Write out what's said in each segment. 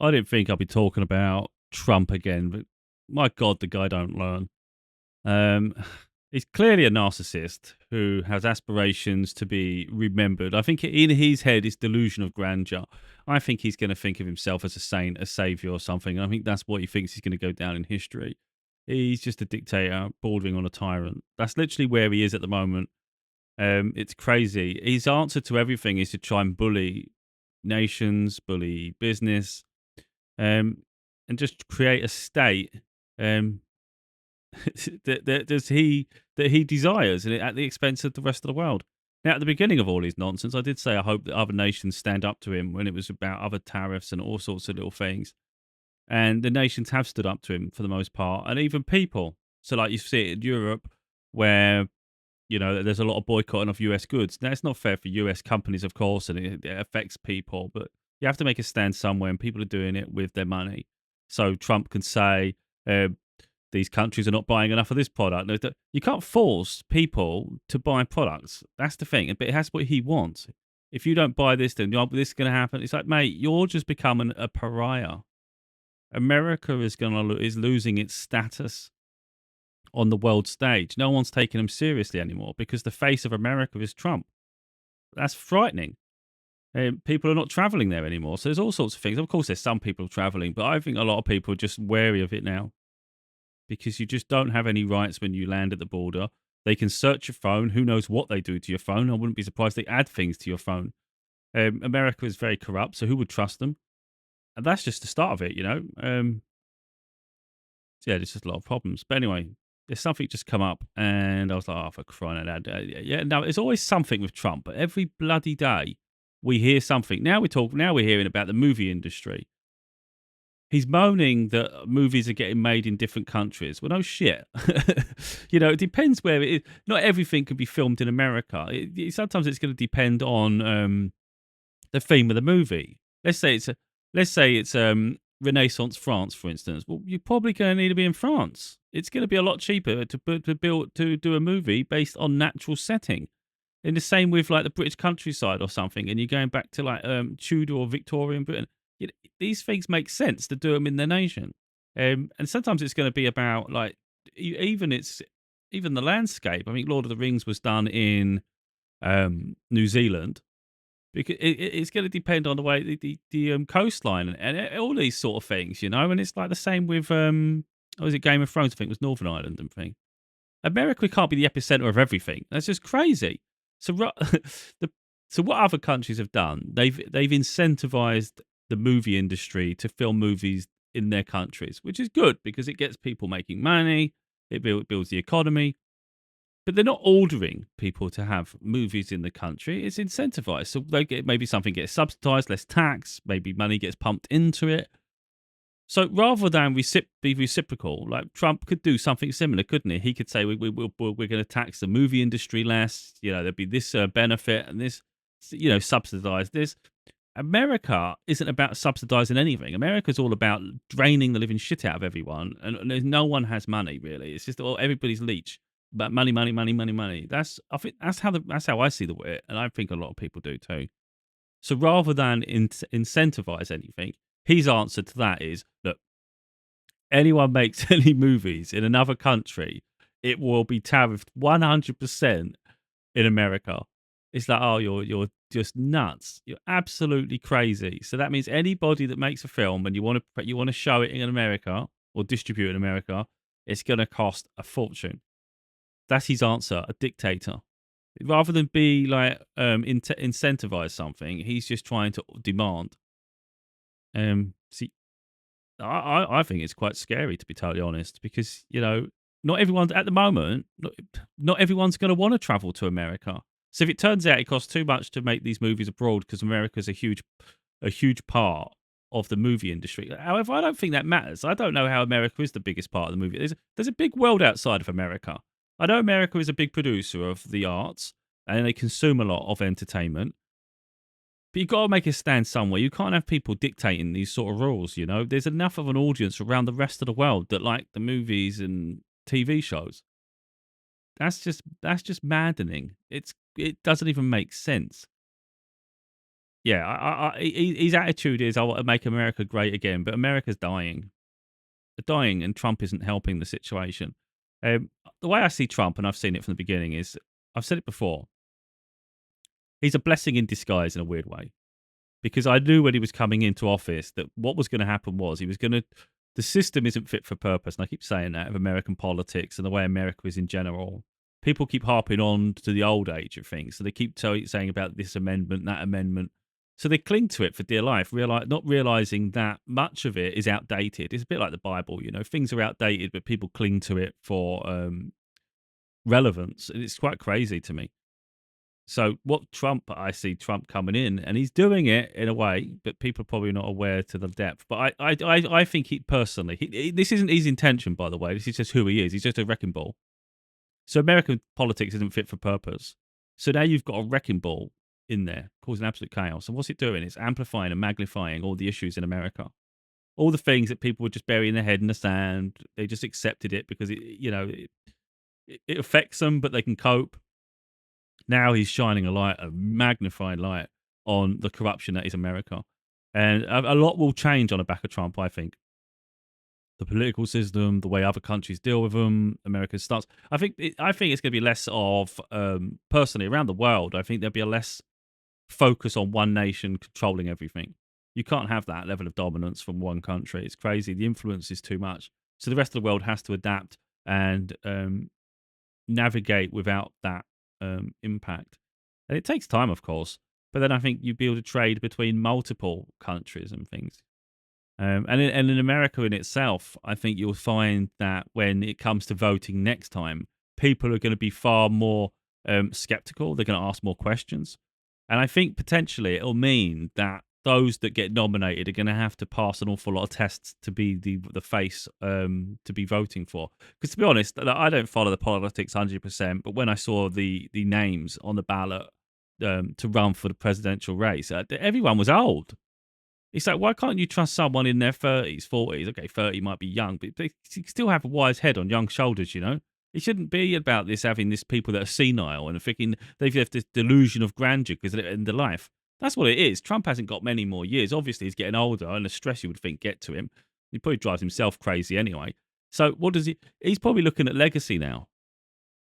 I didn't think I'd be talking about Trump again, but my God, the guy don't learn. Um, he's clearly a narcissist who has aspirations to be remembered. I think in his head, it's delusion of grandeur. I think he's going to think of himself as a saint, a savior, or something. I think that's what he thinks he's going to go down in history. He's just a dictator, bordering on a tyrant. That's literally where he is at the moment. It's crazy. His answer to everything is to try and bully nations, bully business, um, and just create a state um, that does he that he desires, and at the expense of the rest of the world. Now, at the beginning of all his nonsense, I did say I hope that other nations stand up to him when it was about other tariffs and all sorts of little things, and the nations have stood up to him for the most part, and even people. So, like you see it in Europe, where there's a lot of boycotting of US goods. Now, it's not fair for US companies, of course, and it affects people, but you have to make a stand somewhere, and people are doing it with their money. So Trump can say, uh, these countries are not buying enough of this product. No, you can't force people to buy products. That's the thing. But that's what he wants. If you don't buy this, then this is going to happen. It's like, mate, you're just becoming a pariah. America is losing its status on the world stage. No one's taking him seriously anymore because the face of America is Trump. That's frightening. People are not traveling there anymore. So there's all sorts of things. Of course, there's some people traveling, but I think a lot of people are just wary of it now because you just don't have any rights when you land at the border. They can search your phone. Who knows what they do to your phone? I wouldn't be surprised they add things to your phone. America is very corrupt, so who would trust them? And that's just the start of it. So yeah, there's just a lot of problems. But anyway, there's something just come up, and I was like, oh, for crying out loud. Yeah, no, there's always something with Trump, but every bloody day we hear something. Now we're hearing about the movie industry. He's moaning that movies are getting made in different countries. Well, no shit. It depends where it is. Not everything can be filmed in America. Sometimes it's going to depend on the theme of the movie. Let's say it's Renaissance France, for instance. Well, you're probably going to need to be in France. It's going to be a lot cheaper to do a movie based on natural setting. In the same with like the British countryside or something, and you're going back to like Tudor or Victorian Britain. These things make sense to do them in their nation, and sometimes it's going to be about like even the landscape. I mean, Lord of the Rings was done in New Zealand because it's going to depend on the way the coastline and all these sort of things. And it's like the same with what was it, Game of Thrones? I think it was Northern Ireland and thing. America can't be the epicenter of everything. That's just crazy. So, the, so what other countries have done? They've incentivized the movie industry to film movies in their countries, which is good because it gets people making money. It builds the economy. But they're not ordering people to have movies in the country. It's incentivized. So they get maybe something gets subsidized, less tax, maybe money gets pumped into it. So rather than be reciprocal, like Trump could do something similar, couldn't he? He could say we're going to tax the movie industry less. There'd be this benefit and this, subsidize this. America isn't about subsidizing anything. America's all about draining the living shit out of everyone, and there's no one has money really. It's just everybody's leech. But money, money, money, money, money. I think that's how I see the way, and I think a lot of people do too. So rather than incentivize anything, his answer to that is, look, anyone makes any movies in another country, it will be tariffed 100% in America. It's like, oh, you're just nuts. You're absolutely crazy. So that means anybody that makes a film and you want to show it in America or distribute in America, it's going to cost a fortune. That's his answer. A dictator. Rather than be like incentivize something, he's just trying to demand. See, I think it's quite scary to be totally honest, because not everyone at the moment, not everyone's going to want to travel to America. So if it turns out it costs too much to make these movies abroad because America's a huge part of the movie industry. However, I don't think that matters. I don't know how America is the biggest part of the movie. There's a big world outside of America. I know America is a big producer of the arts and they consume a lot of entertainment. But you've got to make a stand somewhere. You can't have people dictating these sort of rules. There's enough of an audience around the rest of the world that like the movies and TV shows. That's just maddening. It doesn't even make sense. yeah, his attitude is, "I want to make America great again," but America's dying. They're dying, and Trump isn't helping the situation. The way I see Trump, and I've seen it from the beginning, is I've said it before. He's a blessing in disguise in a weird way, because I knew when he was coming into office that what was going to happen was he was going to. The system isn't fit for purpose, and I keep saying that of American politics and the way America is in general. People keep harping on to the old age of things, so they keep saying about this amendment, that amendment. So they cling to it for dear life, not realizing that much of it is outdated. It's a bit like the Bible, things are outdated, but people cling to it for relevance, and it's quite crazy to me. So I see Trump coming in, and he's doing it in a way, but people are probably not aware to the depth. But I think he personally, this isn't his intention, by the way. This is just who he is. He's just a wrecking ball. So American politics isn't fit for purpose. So now you've got a wrecking ball in there causing absolute chaos. And what's it doing? It's amplifying and magnifying all the issues in America. All the things that people were just burying their head in the sand. They just accepted it because it affects them, but they can cope. Now he's shining a magnified light on the corruption that is America. And a lot will change on the back of Trump, I think. The political system, the way other countries deal with them, America's stance. I think it's going to be less of, personally, around the world, I think there'll be a less focus on one nation controlling everything. You can't have that level of dominance from one country. It's crazy. The influence is too much. So the rest of the world has to adapt and navigate without that impact. And it takes time, of course. But then I think you'd be able to trade between multiple countries and things. And in America in itself, I think you'll find that when it comes to voting next time, people are going to be far more skeptical. They're going to ask more questions. And I think potentially it'll mean that those that get nominated are going to have to pass an awful lot of tests to be the face to be voting for. Because to be honest, I don't follow the politics 100%, but when I saw the names on the ballot to run for the presidential race, everyone was old. It's like, why can't you trust someone in their 30s, 40s? Okay, 30 might be young, but they still have a wise head on young shoulders, It shouldn't be about having this people that are senile and thinking they've left this delusion of grandeur because they're in their life. That's what it is. Trump hasn't got many more years. Obviously, he's getting older, and the stress you would think get to him. He probably drives himself crazy anyway. So what does he? He's probably looking at legacy now.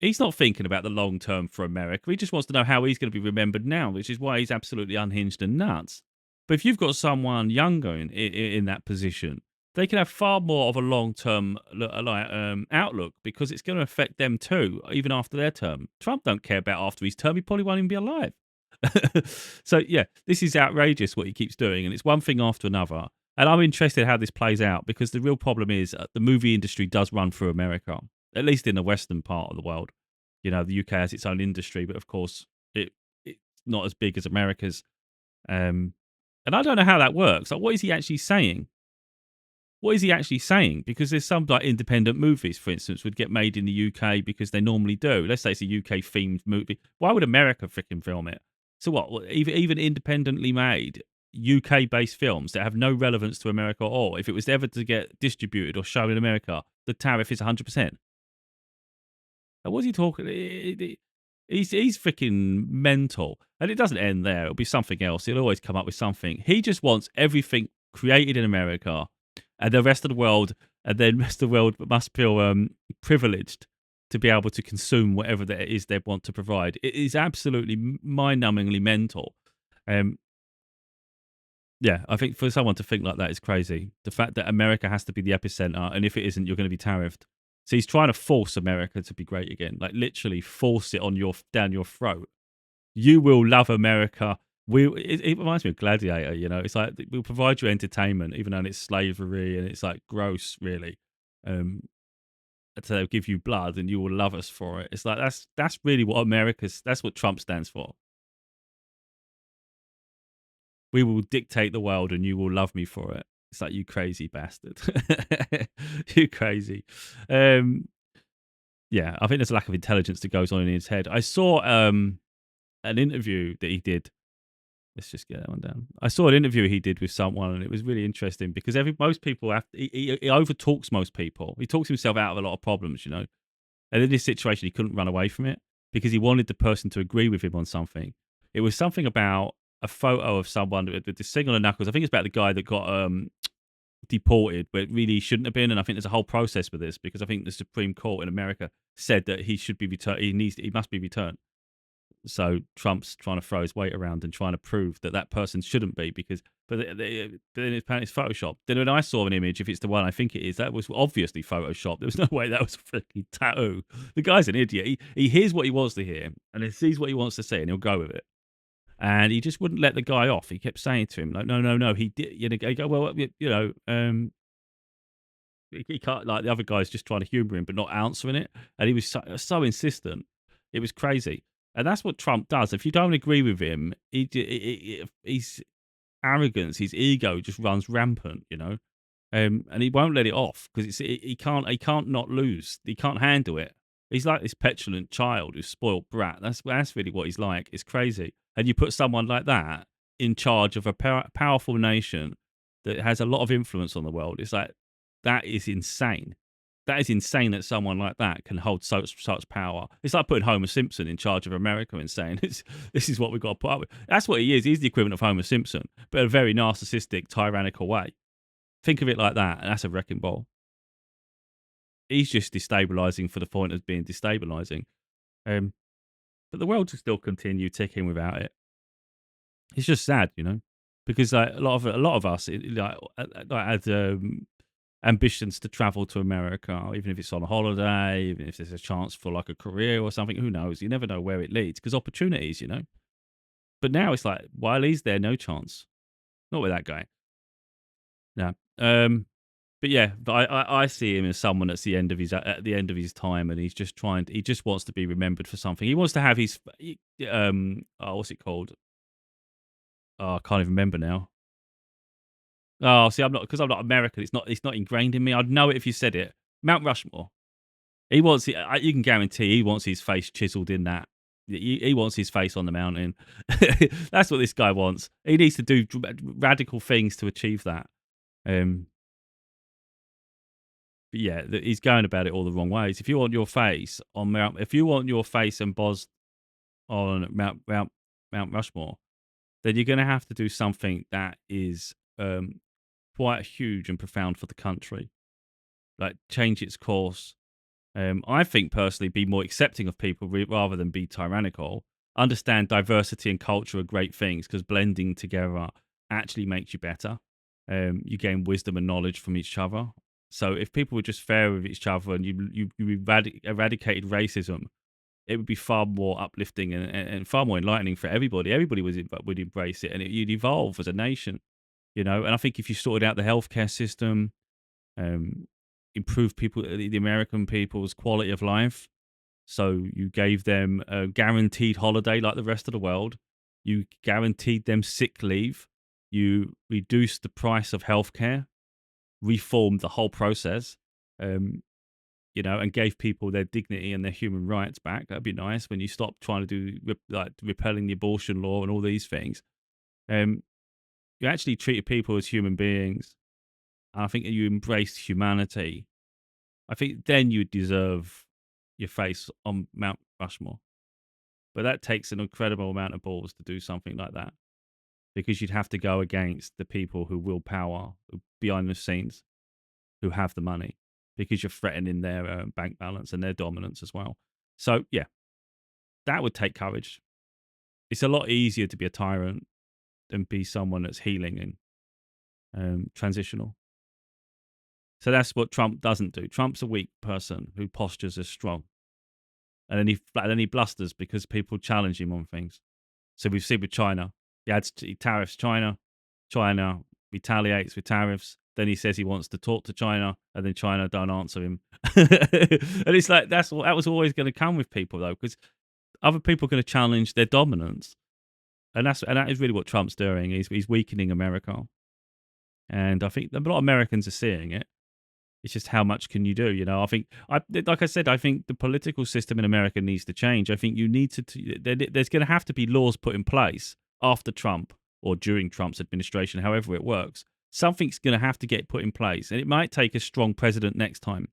He's not thinking about the long term for America. He just wants to know how he's going to be remembered now, which is why he's absolutely unhinged and nuts. But if you've got someone younger in that position, they can have far more of a long-term outlook because it's going to affect them too, even after their term. Trump don't care about after his term. He probably won't even be alive. So, yeah, this is outrageous what he keeps doing, and it's one thing after another. And I'm interested how this plays out because the real problem is the movie industry does run through America, at least in the Western part of the world. The UK has its own industry, but of course, it's not as big as America's. And I don't know how that works. Like, what is he actually saying? What is he actually saying? Because there's some independent movies, for instance, would get made in the UK because they normally do. Let's say it's a UK themed movie. Why would America freaking film it? So what? Even independently made UK based films that have no relevance to America at all. If it was ever to get distributed or shown in America, the tariff is 100%. What's he talking? He's freaking mental. And it doesn't end there. It'll be something else. He'll always come up with something. He just wants everything created in America and the rest of the world, and then the rest of the world must feel privileged to be able to consume whatever that is they want to provide. It is absolutely mind-numbingly mental. Yeah, I think for someone to think like that is crazy. The fact that America has to be the epicenter, and if it isn't, you're going to be tariffed. So he's trying to force America to be great again, like literally force it down your throat. You will love America. It reminds me of Gladiator, It's like we'll provide you entertainment, even though it's slavery and it's like gross, really. So they'll give you blood, and you will love us for it. It's like that's really what that's what Trump stands for. We will dictate the world, and you will love me for it. It's like, you crazy bastard. You crazy. Yeah, I think there's a lack of intelligence that goes on in his head. I saw an interview that he did. Let's just get that one down. I saw an interview he did with someone, and it was really interesting because most people he overtalks most people. He talks himself out of a lot of problems, And in this situation, he couldn't run away from it because he wanted the person to agree with him on something. It was something about a photo of someone with the singular knuckles. I think it's about the guy that got deported, but really shouldn't have been. And I think there's a whole process with this because I think the Supreme Court in America said that he should be returned. He must be returned. So Trump's trying to throw his weight around and trying to prove that that person shouldn't be because, but then apparently it's Photoshop. Then when I saw an image, if it's the one I think it is, that was obviously Photoshop. There was no way that was a freaking tattoo. The guy's an idiot. He hears what he wants to hear and he sees what he wants to see and he'll go with it. And he just wouldn't let the guy off. He kept saying to him, like, no, no, no. He did, you know, he go, well, he can't, like, the other guy's just trying to humor him, but not answering it. And he was so insistent. It was crazy. And that's what Trump does. If you don't agree with him, he's arrogance, his ego just runs rampant, you know. And he won't let it off because he can't not lose. He can't handle it. He's like this petulant child who's spoiled brat. That's really what he's like. It's crazy. And you put someone like that in charge of a powerful nation that has a lot of influence on the world. It's like, that is insane. That is insane that someone like that can hold such power. It's like putting Homer Simpson in charge of America and saying, this is what we've got to put up with. That's what he is. He's the equivalent of Homer Simpson, but in a very narcissistic, tyrannical way. Think of it like that, and that's a wrecking ball. He's just destabilising for the point of being destabilising. But the world will still continue ticking without it. It's just sad, you know, because like, a lot of us had ambitions to travel to America, even if it's on a holiday, even if there's a chance for like a career or something. Who knows? You never know where it leads because opportunities, you know. But now it's like, while he's there, no chance. Not with that guy. No. But yeah, I see him as someone that's at the end of his time, and he just wants to be remembered for something. He wants to have his what's it called? Oh, I can't even remember now. Oh, see, I'm not American. It's not ingrained in me. I'd know it if you said it. Mount Rushmore. He wants it. You can guarantee he wants his face chiseled in that. He wants his face on the mountain. That's what this guy wants. He needs to do radical things to achieve that. But yeah, he's going about it all the wrong ways. If you want your face embossed on Mount Rushmore, then you're going to have to do something that is quite huge and profound for the country, like change its course. I think personally, be more accepting of people rather than be tyrannical. Understand diversity and culture are great things because blending together actually makes you better. You gain wisdom and knowledge from each other. So if people were just fair with each other and you eradicated racism, it would be far more uplifting and far more enlightening for everybody. Everybody would embrace it, and you'd evolve as a nation, you know. And I think if you sorted out the healthcare system, improve the American people's quality of life, so you gave them a guaranteed holiday like the rest of the world, you guaranteed them sick leave, you reduced the price of healthcare, reformed the whole process, you know, and gave people their dignity and their human rights back. That'd be nice when you stop trying to do repelling the abortion law and all these things. You actually treated people as human beings. And I think you embraced humanity. I think then you deserve your face on Mount Rushmore. But that takes an incredible amount of balls to do something like that, because you'd have to go against the people who will power behind the scenes, who have the money, because you're threatening their bank balance and their dominance as well. So, yeah, that would take courage. It's a lot easier to be a tyrant than be someone that's healing and transitional. So that's what Trump doesn't do. Trump's a weak person who postures as strong. And then he blusters because people challenge him on things. So we've seen with China. He tariffs China. China retaliates with tariffs. Then he says he wants to talk to China, and then China don't answer him. And it's like that was always going to come with people, though, because other people are going to challenge their dominance, and that is really what Trump's doing. He's weakening America, and I think a lot of Americans are seeing it. It's just how much can you do, you know? I think the political system in America needs to change. I think you need there's going to have to be laws put in place after Trump or during Trump's administration, however it works. Something's going to have to get put in place, and it might take a strong president next time,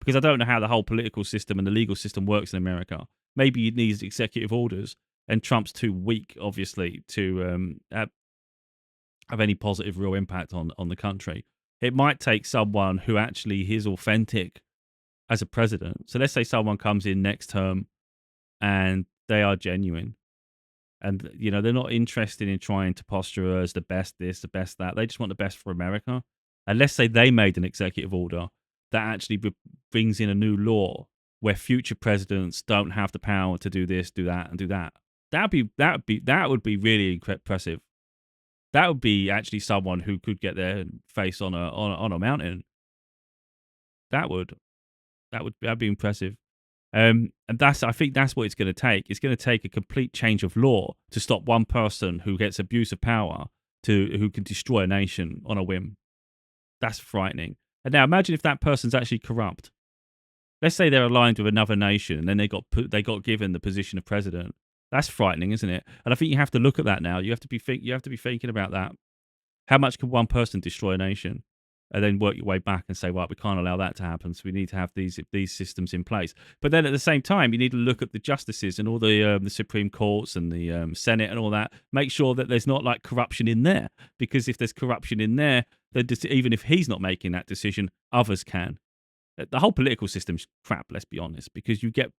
because I don't know how the whole political system and the legal system works in America. Maybe you need executive orders, and Trump's too weak, obviously, to have any positive real impact on the country. It might take someone who actually is authentic as a president. So let's say someone comes in next term and they are genuine, and they're not interested in trying to posture as the best this, the best that. They just want the best for America. And let's say they made an executive order that actually brings in a new law where future presidents don't have the power to do this, do that, and do that. That would be really impressive. That would be actually someone who could get their face on a mountain. That'd be impressive. And I think that's what it's going to take. It's going to take a complete change of law to stop one person who gets abuse of power who can destroy a nation on a whim. That's frightening. And now imagine if that person's actually corrupt. Let's say they're aligned with another nation and then they got given the position of president. That's frightening, isn't it? And I think you have to look at that now. You have to be thinking about that. How much can one person destroy a nation? And then work your way back and say, right, we can't allow that to happen. So we need to have these systems in place. But then at the same time, you need to look at the justices and all the Supreme Courts and the Senate and all that. Make sure that there's not like corruption in there, because if there's corruption in there, then even if he's not making that decision, others can. The whole political system's crap. Let's be honest, because you get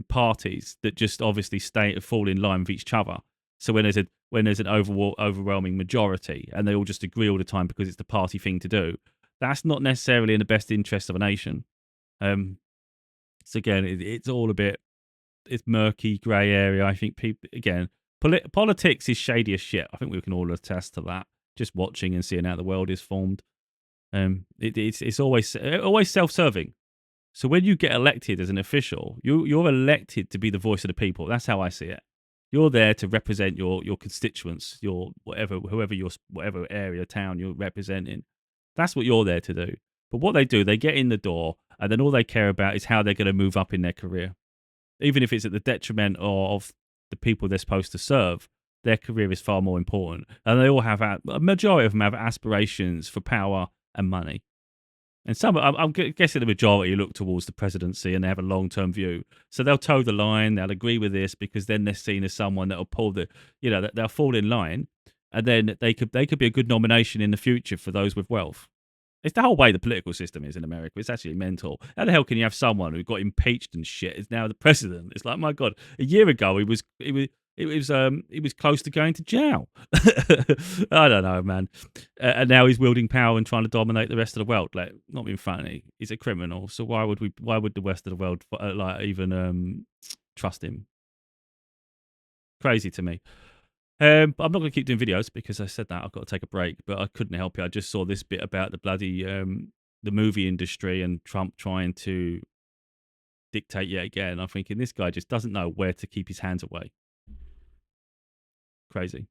parties that just obviously fall in line with each other. So when there's an overwhelming majority and they all just agree all the time because it's the party thing to do, that's not necessarily in the best interest of a nation. So again, it's all it's murky, grey area. I think people, again, politics is shady as shit. I think we can all attest to that. Just watching and seeing how the world is formed. It's always self-serving. So when you get elected as an official, you're elected to be the voice of the people. That's how I see it. You're there to represent your constituents, your whatever area, town you're representing. That's what you're there to do. But what they do, they get in the door, and then all they care about is how they're going to move up in their career. Even if it's at the detriment of the people they're supposed to serve, their career is far more important. And they all have, a majority of them have aspirations for power and money. And I'm guessing the majority look towards the presidency and they have a long-term view. So they'll toe the line, they'll agree with this because then they're seen as someone that'll pull they'll fall in line, and then they could be a good nomination in the future for those with wealth. It's the whole way the political system is in America. It's actually mental. How the hell can you have someone who got impeached and shit is now the president? It's like, my God, a year ago he was close to going to jail. I don't know, man. And now he's wielding power and trying to dominate the rest of the world. Like, not being funny, he's a criminal. So why would the rest of the world even trust him? Crazy to me. I'm not going to keep doing videos because I said that I've got to take a break, but I couldn't help it. I just saw this bit about the bloody the movie industry and Trump trying to dictate yet again. I'm thinking this guy just doesn't know where to keep his hands away. Crazy.